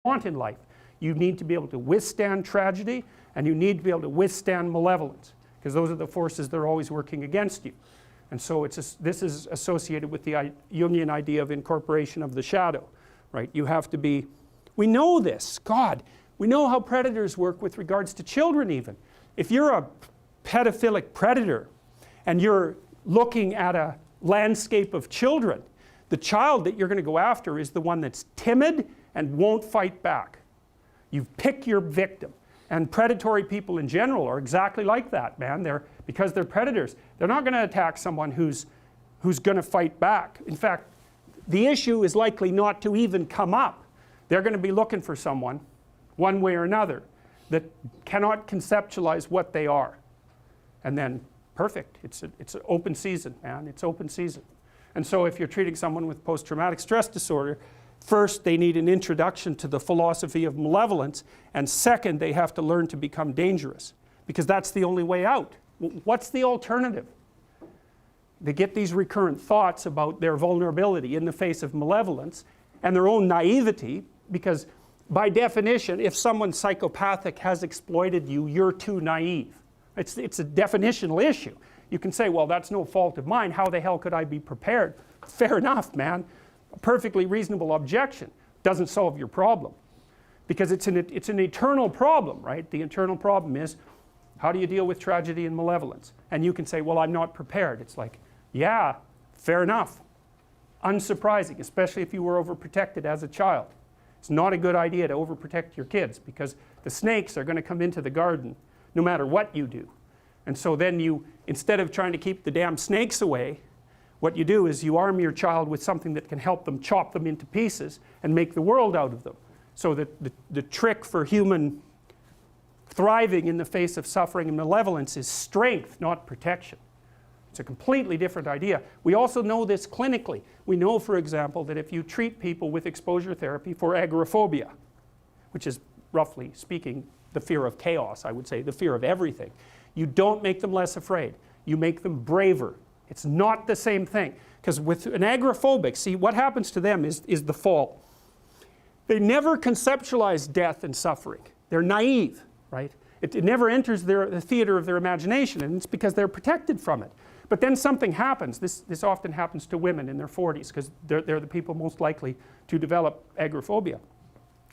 want in life. You need to be able to withstand tragedy, and you need to be able to withstand malevolence, because those are the forces that are always working against you. And so this is associated with the Jungian idea of incorporation of the shadow, right? You have to be, we know this, God, we know how predators work with regards to children even. If you're a pedophilic predator and you're looking at a landscape of children, the child that you're going to go after is the one that's timid and won't fight back. You pick your victim. And predatory people in general are exactly like that, man. Because they're predators. They're not going to attack someone who's going to fight back. In fact, the issue is likely not to even come up. They're going to be looking for someone, one way or another, that cannot conceptualize what they are. And then, perfect. It's an open season, man. It's open season. And so if you're treating someone with post-traumatic stress disorder, first, they need an introduction to the philosophy of malevolence, and second, they have to learn to become dangerous, because that's the only way out. What's the alternative? They get these recurrent thoughts about their vulnerability in the face of malevolence and their own naivety, because by definition, if someone psychopathic has exploited you, you're too naive. It's a definitional issue. You can say, well, that's no fault of mine. How the hell could I be prepared? Fair enough, man. A perfectly reasonable objection doesn't solve your problem, because it's an eternal problem, right? The eternal problem is, how do you deal with tragedy and malevolence? And you can say, well, I'm not prepared. It's like, yeah, fair enough. Unsurprising, especially if you were overprotected as a child. It's not a good idea to overprotect your kids, because the snakes are going to come into the garden no matter what you do. And so then you, instead of trying to keep the damn snakes away, what you do is you arm your child with something that can help them chop them into pieces and make the world out of them. So that the trick for human thriving in the face of suffering and malevolence is strength, not protection. It's a completely different idea. We also know this clinically. We know, for example, that if you treat people with exposure therapy for agoraphobia, which is, roughly speaking, the fear of chaos, I would say, the fear of everything, you don't make them less afraid. You make them braver. It's not the same thing. Because with an agoraphobic, see, what happens to them is the fall. They never conceptualize death and suffering. They're naive, right? It never enters the theater of their imagination, and it's because they're protected from it. But then something happens. This often happens to women in their 40s, because they're the people most likely to develop agoraphobia.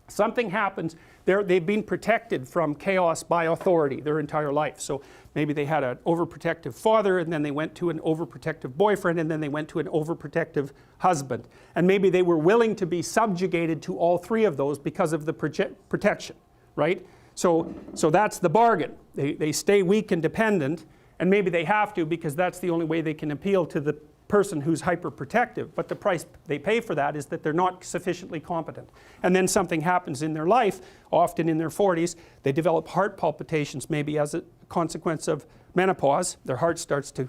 Something happens, they've been protected from chaos by authority their entire life. So maybe they had an overprotective father, and then they went to an overprotective boyfriend, and then they went to an overprotective husband. And maybe they were willing to be subjugated to all three of those because of the protection, right? So that's the bargain. They stay weak and dependent, and maybe they have to, because that's the only way they can appeal to the person who's hyperprotective, but the price they pay for that is that they're not sufficiently competent. And then something happens in their life, often in their 40s, they develop heart palpitations, maybe as a consequence of menopause. Their heart starts to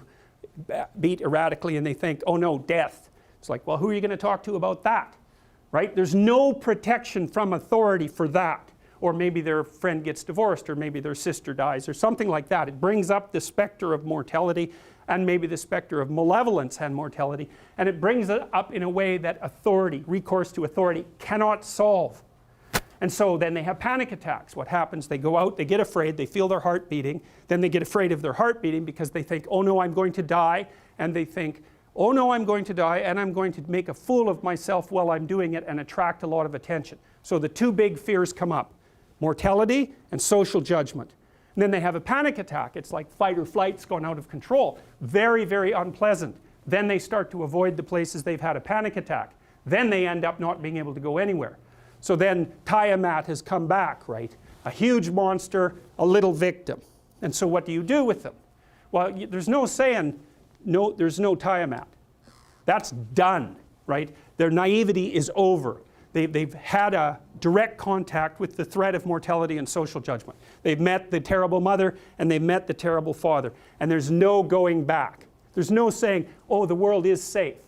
beat erratically, and they think, oh no, death. It's like, well, who are you going to talk to about that? Right? There's no protection from authority for that. Or maybe their friend gets divorced, or maybe their sister dies, or something like that. It brings up the specter of mortality, and maybe the specter of malevolence and mortality, and it brings it up in a way that authority, recourse to authority, cannot solve. And so then they have panic attacks. What happens? They go out, they get afraid, they feel their heart beating, then they get afraid of their heart beating because they think, oh no, I'm going to die, and they think, oh no, I'm going to die, and I'm going to make a fool of myself while I'm doing it and attract a lot of attention. So the two big fears come up: mortality and social judgment. And then they have a panic attack. It's like fight or flight's gone out of control. Very, very unpleasant. Then they start to avoid the places they've had a panic attack. Then they end up not being able to go anywhere. So then Tiamat has come back, right? A huge monster, a little victim. And so what do you do with them? Well, there's no saying, no, there's no Tiamat. That's done, right? Their naivety is over. They've had a direct contact with the threat of mortality and social judgment. They've met the terrible mother, and they've met the terrible father. And there's no going back. There's no saying, oh, the world is safe.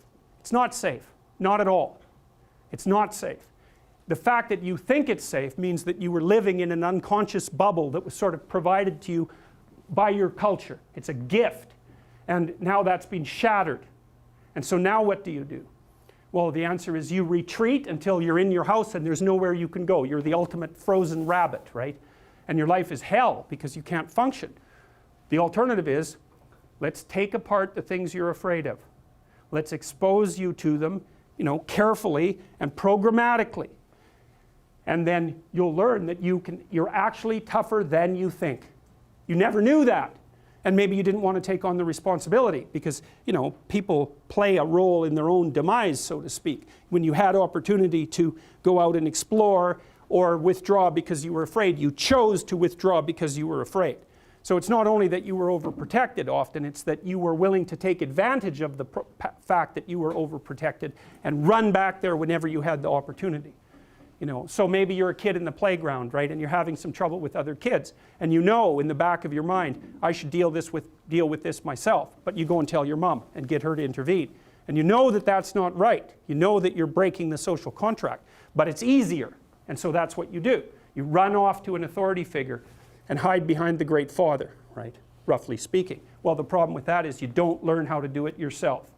It's not safe. Not at all. It's not safe. The fact that you think it's safe means that you were living in an unconscious bubble that was sort of provided to you by your culture. It's a gift. And now that's been shattered. And so now what do you do? Well, the answer is you retreat until you're in your house and there's nowhere you can go. You're the ultimate frozen rabbit, right? And your life is hell because you can't function. The alternative is, let's take apart the things you're afraid of. Let's expose you to them, carefully and programmatically. And then you'll learn that you're actually tougher than you think. You never knew that. And maybe you didn't want to take on the responsibility because, people play a role in their own demise, so to speak. When you had opportunity to go out and explore or withdraw because you were afraid, you chose to withdraw because you were afraid. So it's not only that you were overprotected often, it's that you were willing to take advantage of the fact that you were overprotected and run back there whenever you had the opportunity. So maybe you're a kid in the playground, right, and you're having some trouble with other kids, and in the back of your mind, I should deal with this myself, but you go and tell your mom and get her to intervene. And you know that that's not right. You know that you're breaking the social contract, but it's easier, and so that's what you do. You run off to an authority figure and hide behind the Great Father, right, roughly speaking. Well, the problem with that is you don't learn how to do it yourself.